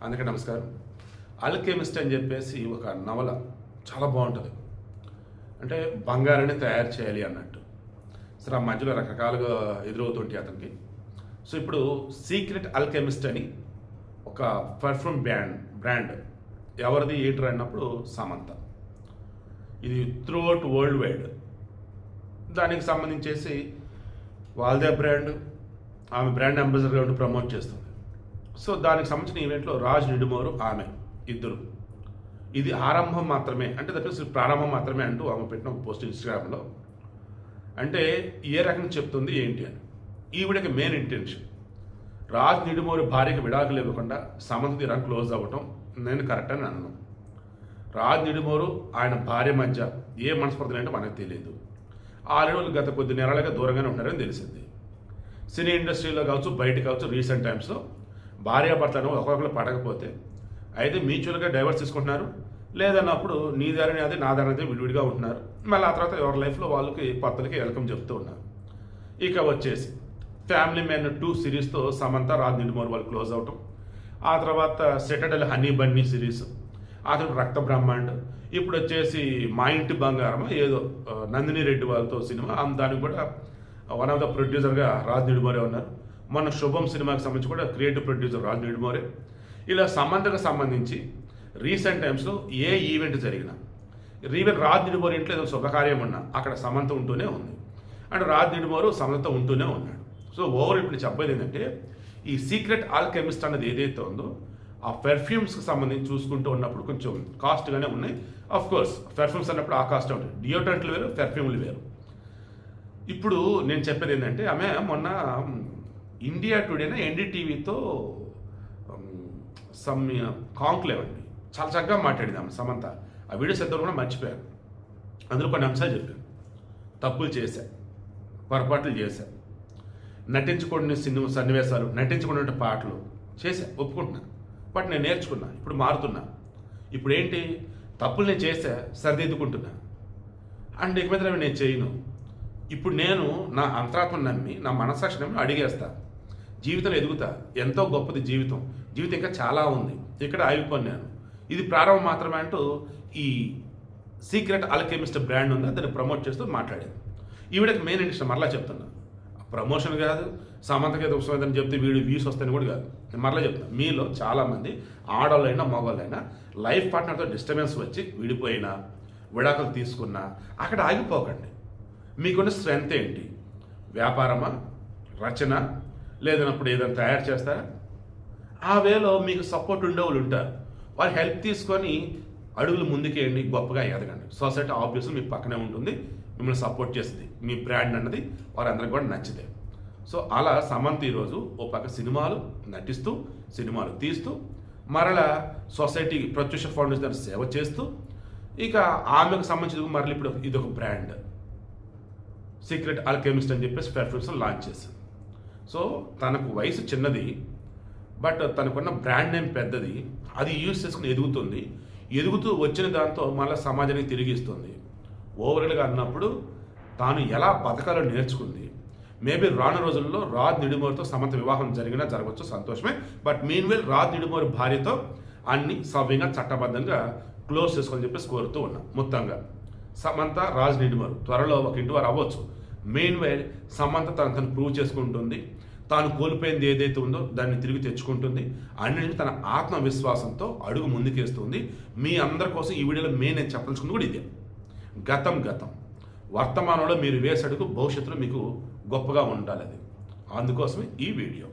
అందుకే నమస్కారం. ఆల్కెమిస్ట్ అని చెప్పేసి ఒక నవల చాలా బాగుంటుంది. అంటే బంగారాన్ని తయారు చేయాలి అన్నట్టు. సరే ఆ మధ్యలో రకరకాలుగా ఎదురవుతుంటాయి అతనికి. సో ఇప్పుడు సీక్రెట్ ఆల్కెమిస్ట్ అని ఒక పర్ఫ్యూమ్ బ్రాండ్ ఎవరిది ఏంటర్ అన్నప్పుడు సమంత. ఇది త్రూఅవుట్ వరల్డ్ వైడ్ దానికి సంబంధించేసి వాళ్ళదే బ్రాండ్, ఆమె బ్రాండ్ అంబాసిడర్గా ఉండి ప్రమోట్ చేస్తుంది. సో దానికి సంబంధించిన ఈవెంట్లో రాజ్ నిడుమోరు ఆమె ఇద్దరు. ఇది ఆరంభం మాత్రమే, అంటే దట్ మీన్స్ ప్రారంభం మాత్రమే అంటూ ఆమె పెట్టిన ఒక పోస్ట్ ఇన్స్టాగ్రామ్లో. అంటే ఏ రకంగా చెప్తుంది ఏంటి అని. ఈవిడకి మెయిన్ ఇంటెన్షన్ రాజ్ నిడుమోరు భార్యకి విడాకులు ఇవ్వకుండా సమంత తీరా క్లోజ్ అవ్వటం నేను కరెక్ట్ అని అన్నాను. రాజ్ నిడుమోరు ఆయన భార్య మధ్య ఏ మనస్పర్ధలు అంటే మనకు తెలియదు. ఆల్రెడీ గత కొద్ది నెలలుగా దూరంగానే ఉంటారని తెలిసింది. సినీ ఇండస్ట్రీలో కావచ్చు, బయట కావచ్చు, రీసెంట్ టైమ్స్లో భార్యాభర్తను ఒకరికొకరు పడకపోతే అయితే మ్యూచువల్గా డైవర్స్ తీసుకుంటున్నారు, లేదన్నప్పుడు నీ దారిని అదే నా దారిని అదే విడివిడిగా ఉంటున్నారు. మళ్ళీ ఆ తర్వాత ఎవరి లైఫ్లో వాళ్ళకి కొత్తలకి వెల్కమ్ చెప్తూ ఉన్నారు. ఇక వచ్చేసి ఫ్యామిలీ మ్యాన్ 2 సిరీస్తో సమంత రాజ్ నిడుమోరు వాళ్ళు క్లోజ్ అవటం, ఆ తర్వాత సెటడల్ హనీ బన్నీ సిరీస్, ఆ తర్వాత రక్త బ్రహ్మాండ్, ఇప్పుడు వచ్చేసి మా ఇంటి బంగారం ఏదో నందిని రెడ్డి వాళ్ళతో సినిమా, దానికి కూడా వన్ ఆఫ్ ద ప్రొడ్యూసర్గా రాజ్ నిడుమోరే ఉన్నారు. మొన్న శుభం సినిమాకి సంబంధించి కూడా క్రియేటివ్ ప్రొడ్యూసర్ రాజ్ నిడుమోరే. ఇలా సమంతకు సంబంధించి రీసెంట్ టైమ్స్లో ఏ ఈవెంట్ జరిగినా ఈవెన్ రాజ్ నిడుమోరు ఇంట్లో ఏదో శుభకార్యం ఉన్నా అక్కడ సమంత ఉంటూనే ఉంది, అండ్ రాజ్ నిడుమోరు సమంత ఉంటూనే ఉన్నాడు. సో ఓవర్ ఇప్పుడు చెప్పేది ఏంటంటే ఈ సీక్రెట్ ఆల్కెమిస్ట్ అన్నది ఏదైతే ఉందో ఆ పెర్ఫ్యూమ్స్కి సంబంధించి చూసుకుంటూ ఉన్నప్పుడు కొంచెం కాస్ట్గానే ఉన్నాయి. ఆఫ్ కోర్స్ పెర్ఫ్యూమ్స్ అన్నప్పుడు ఆ కాస్ట్ ఉంటుంది, డియోడ్రెంట్లు వేరు, పెర్ఫ్యూమ్లు వేరు. ఇప్పుడు నేను చెప్పేది ఏంటంటే ఆమె మొన్న ఇండియా టుడేనా ఎన్డీటీవీతో సమ్ కాంక్లేవ్ అండి చాలా చక్కగా మాట్లాడింది ఆమె సమంత. ఆ వీడియోస్ ఇద్దరు కూడా మర్చిపోయాను. అందులో కొన్ని అంశాలు చెప్పాను. తప్పులు చేశా, పొరపాట్లు చేశా, నటించకూడని సన్నివేశాలు, నటించకూడని పాటలు చేశా, ఒప్పుకుంటున్నా. బట్ నేను నేర్చుకున్నా, ఇప్పుడు మారుతున్నా. ఇప్పుడు ఏంటి, తప్పులు నేను చేశా, సరిదిద్దుకుంటున్నా. అండ్ ఇక మీద నేను చేయను. ఇప్పుడు నేను నా అంతరాత్మను నమ్మి, నా మనస్సాక్షి నమ్మి అడిగేస్తా. జీవితంలో ఎదుగుతా. ఎంతో గొప్పది జీవితం. జీవితం ఇంకా చాలా ఉంది. ఇక్కడ ఆగిపోయాను. ఇది ప్రారంభం మాత్రమే అంటూ ఈ సీక్రెట్ ఆల్కెమిస్ట్ బ్రాండ్ ఉందా దాన్ని ప్రమోట్ చేస్తూ మాట్లాడేది. ఈవిడకి మెయిన్ ఇంట్రెస్ట్ మరలా చెప్తున్నా, ప్రమోషన్ కాదు, సమంతకి ఏదో వస్తుందని చెప్తే వీడియో వ్యూస్ వస్తాయని కూడా కాదు. నేను మరలా చెప్తున్నా, మీలో చాలామంది ఆడవాళ్ళైనా మగవాళ్ళైనా లైఫ్ పార్ట్నర్తో డిస్టర్బెన్స్ వచ్చి విడిపోయినా, విడాకులు తీసుకున్నా అక్కడ ఆగిపోకండి. మీకున్న స్ట్రెంగ్త్ ఏంటి? వ్యాపారమా, రచన, లేదన్నప్పుడు ఏదైనా తయారు చేస్తారా? ఆ వేలో మీకు సపోర్ట్ ఉండేవాళ్ళు ఉంటారు. వాళ్ళు హెల్ప్ తీసుకొని అడుగులు ముందుకేయండి, గొప్పగా ఎదగండి. సొసైటీ ఆబ్వియస్లీ మీ పక్కనే ఉంటుంది, మిమ్మల్ని సపోర్ట్ చేస్తుంది. మీ బ్రాండ్ అన్నది వారందరికి కూడా నచ్చితే. సో అలా సమంత ఈరోజు ఓ పక్క సినిమాలు నటిస్తూ, సినిమాలు తీస్తూ, మరలా సొసైటీ ప్రత్యూష ఫౌండేషన్ సేవ చేస్తూ, ఇక ఆమెకు సంబంధించి మరలా ఇప్పుడు ఇది ఒక బ్రాండ్ సీక్రెట్ ఆల్కెమిస్ట్ అని చెప్పేసి పెర్ఫ్యూమ్స్ లాంచ్ చేసింది. సో తనకు వయసు చిన్నది, బట్ తనకున్న బ్రాండ్ నేమ్ పెద్దది. అది యూజ్ చేసుకుని ఎదుగుతుంది. ఎదుగుతూ వచ్చిన దాంతో మళ్ళీ సమాజానికి తిరిగి ఇస్తుంది. ఓవరాల్గా అన్నప్పుడు తాను ఎలా బతకాలో నేర్చుకుంది. మేబీ రాను రోజుల్లో రాజ్ నిడుమోరుతో సమంత వివాహం జరిగినా జరగవచ్చు, సంతోషమే. బట్ మీన్వేల్ రాజ్ నిడుమోరు భార్యతో అన్ని సవ్యంగా చట్టబద్ధంగా క్లోజ్ చేసుకోవాలని చెప్పేసి కోరుతూ ఉన్నాం. మొత్తంగా సమంత రాజ్ నిడుమోరు త్వరలో ఒక ఇంటి వారు అవ్వచ్చు. మెయిన్వేల్ సమంత తను ప్రూవ్ చేసుకుంటుంది. తాను కోల్పోయింది ఏదైతే ఉందో దాన్ని తిరిగి తెచ్చుకుంటుంది. అన్నింటి తన ఆత్మవిశ్వాసంతో అడుగు ముందుకేస్తుంది. మీ అందరి కోసం ఈ వీడియోలో మెయిన్ నేను చెప్పదలుచుకుంది కూడా ఇదే. గతం వర్తమానంలో మీరు వేసే అడుగు భవిష్యత్తులో మీకు గొప్పగా ఉండాలి. అది అందుకోసమే ఈ వీడియో.